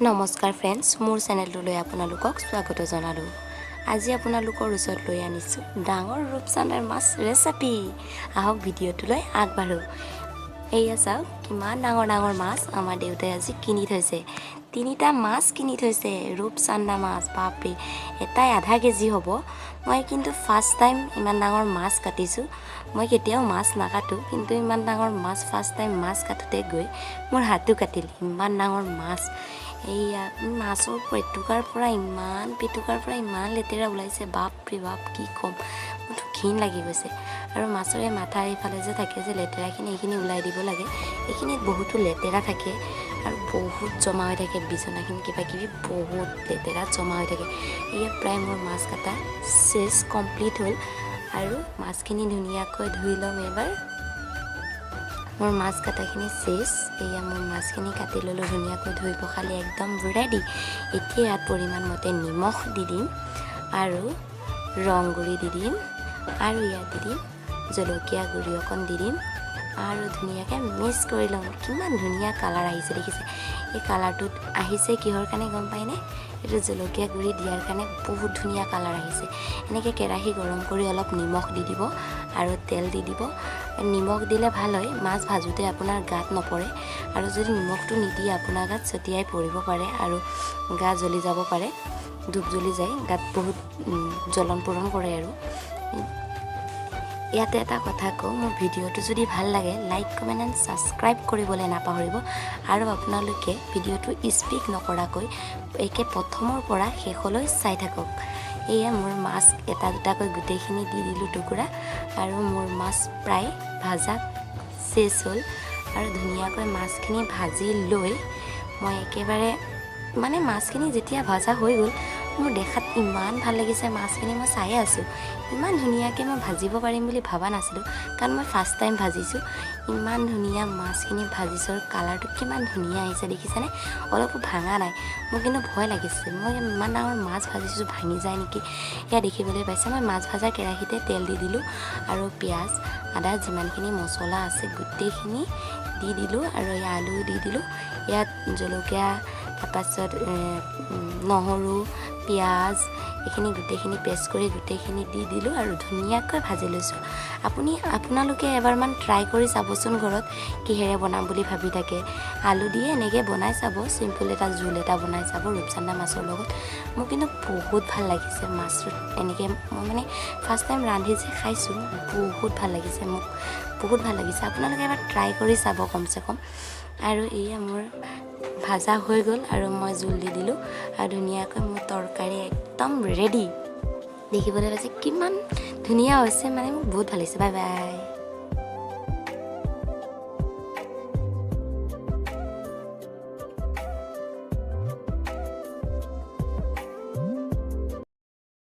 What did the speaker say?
নমস্কাৰ ফ্ৰেণ্ডছ, মোৰ চেনেলটোলৈ আপোনালোকক স্বাগত জনালোঁ। আজি আপোনালোকৰ ওচৰত লৈ আনিছোঁ ডাঙৰ ৰূপচান্দাৰ মাছ ৰেচিপি। আহক ভিডিঅ'টোলৈ আগবাঢ়ো। এয়া চাওক কিমান ডাঙৰ ডাঙৰ মাছ আমাৰ দেউতাই আজি কিনি থৈছে। 3টা মাছ কিনি থৈছে, ৰূপচান্দা মাছ। বাপৰে, এটাই আধা কেজি হ'ব। মই কিন্তু ফাৰ্ষ্ট টাইম ইমান ডাঙৰ মাছ কাটিছোঁ। মই কেতিয়াও মাছ নাকাটো, কিন্তু ইমান ডাঙৰ মাছ ফাৰ্ষ্ট টাইম মাছ কাটোতে গৈ মোৰ হাতো কাটিল। ইমান ডাঙৰ মাছ। এইয়া মাছৰ পেটুকাৰ পৰা ইমান লেতেৰা ওলাইছে। বাপৰে বাপ, কি ক'ম, মোৰতো ঘিণ লাগি গৈছে। আৰু মাছৰ এই মাথাৰ এইফালে যে থাকে যে লেতেৰাখিনি, এইখিনি ওলাই দিব লাগে। এইখিনিত বহুতো লেতেৰা থাকে আৰু বহুত জমা হৈ থাকে, বিচনাখিনি কিবা কিবি বহুত লেতেৰা জমা হৈ থাকে। এয়া প্ৰায় মোৰ মাছ কটা চেচ কমপ্লিট হ'ল আৰু মাছখিনি ধুনীয়াকৈ ধুই ল'ম এবাৰ। মোৰ মাছ কাটাখিনি চেচ। এয়া মোৰ মাছখিনি কাটি ল'লোঁ ধুনীয়াকৈ, ধুই পখালি একদম ৰেডি। এতিয়া ইয়াত পৰিমাণ মতে নিমখ দি দিম আৰু ৰং গুড়ি দি দিম আৰু ইয়াত দি দিম জলকীয়া গুড়ি অকণ দি দিম আৰু ধুনীয়াকৈ মিক্স কৰি ল'ম। কিমান ধুনীয়া কালাৰ আহিছে দেখিছে। এই কালাৰটোত আহিছে কিহৰ কাৰণে গম পায়নে? এইটো জলকীয়া গুড়ি দিয়াৰ কাৰণে বহুত ধুনীয়া কালাৰ আহিছে। এনেকৈ কেৰাহী গৰম কৰি অলপ নিমখ দি দিব আৰু তেল দি দিব। নিমখ দিলে ভাল হয়, মাছ ভাজোঁতে আপোনাৰ গাত নপৰে। আৰু যদি নিমখটো নিদিয়ে আপোনাৰ গাত ছটিয়াই পৰিব পাৰে আৰু গা জ্বলি যাব পাৰে, ধূপ জ্বলি যায়, গাত বহুত জ্বলন পোৰণ কৰে। আৰু ইয়াতে এটা কথা কওঁ, মোৰ ভিডিঅ'টো যদি ভাল লাগে লাইক কমেণ্ট এণ্ড ছাবস্ক্ৰাইব কৰিবলৈ নাপাহৰিব। আৰু আপোনালোকে ভিডিঅ'টো স্কিপ নকৰাকৈ একে প্ৰথমৰ পৰা শেষলৈ চাই থাকক। এয়া মোৰ মাছ এটা দুটাকৈ গোটেইখিনি দি দিলোঁ টুকুৰা আৰু মোৰ মাছ প্ৰায় ভাজা চেচ হ'ল। আৰু ধুনীয়াকৈ মাছখিনি ভাজি লৈ মই একেবাৰে মাছখিনি যেতিয়া ভাজা হৈ গ'ল, মোৰ দেখাত ইমান ভাল লাগিছে মাছখিনি। মই চায়ে আছোঁ, ইমান ধুনীয়াকৈ মই ভাজিব পাৰিম বুলি ভবা নাছিলোঁ, কাৰণ মই ফাৰ্ষ্ট টাইম ভাজিছোঁ। ইমান ধুনীয়া মাছখিনি ভাজিছোঁ আৰু কালাৰটো কিমান ধুনীয়া আহিছে দেখিছেনে? অলপো ভাঙা নাই। মোৰ কিন্তু ভয় লাগিছে, মই ইমান ডাঙৰ মাছ ভাজিছোঁ, ভাঙি যায় নেকি। এয়া দেখিবলৈ পাইছে, মই মাছ ভাজা কেৰাহীতে তেল দি দিলোঁ আৰু পিঁয়াজ আদা যিমানখিনি মছলা আছে গোটেইখিনি দি দিলোঁ আৰু এই আলু দি দিলোঁ। ইয়াত জলকীয়া, তাৰপাছত নহৰু, পিঁয়াজ এইখিনি গোটেইখিনি পেষ্ট কৰি গোটেইখিনি দি দিলোঁ আৰু ধুনীয়াকৈ ভাজি লৈছোঁ। আপোনালোকে এবাৰমান ট্ৰাই কৰি চাবচোন ঘৰত, কিহেৰে বনাম বুলি ভাবি থাকে। আলু দিয়ে এনেকৈ বনাই চাব, চিম্পল এটা জোল এটা বনাই চাব ৰূপচান্দা মাছৰ লগত। মোৰ কিন্তু বহুত ভাল লাগিছে মাছটো। এনেকৈ মই ফাৰ্ষ্ট টাইম ৰান্ধি যে খাইছোঁ, বহুত ভাল লাগিছে, মোক বহুত ভাল লাগিছে। আপোনালোকে এবাৰ ট্ৰাই কৰি চাব কমচে কম। আৰু এয়া মোৰ ভাজা হৈ গ'ল আৰু মই জোল দি দিলোঁ আৰু ধুনীয়াকৈ মোৰ তৰকাৰী একদম ৰেডি। দেখিবলৈ পাইছে কিমান ধুনীয়া হৈছে, মোক বহুত ভাল লাগিছে। Bye bye.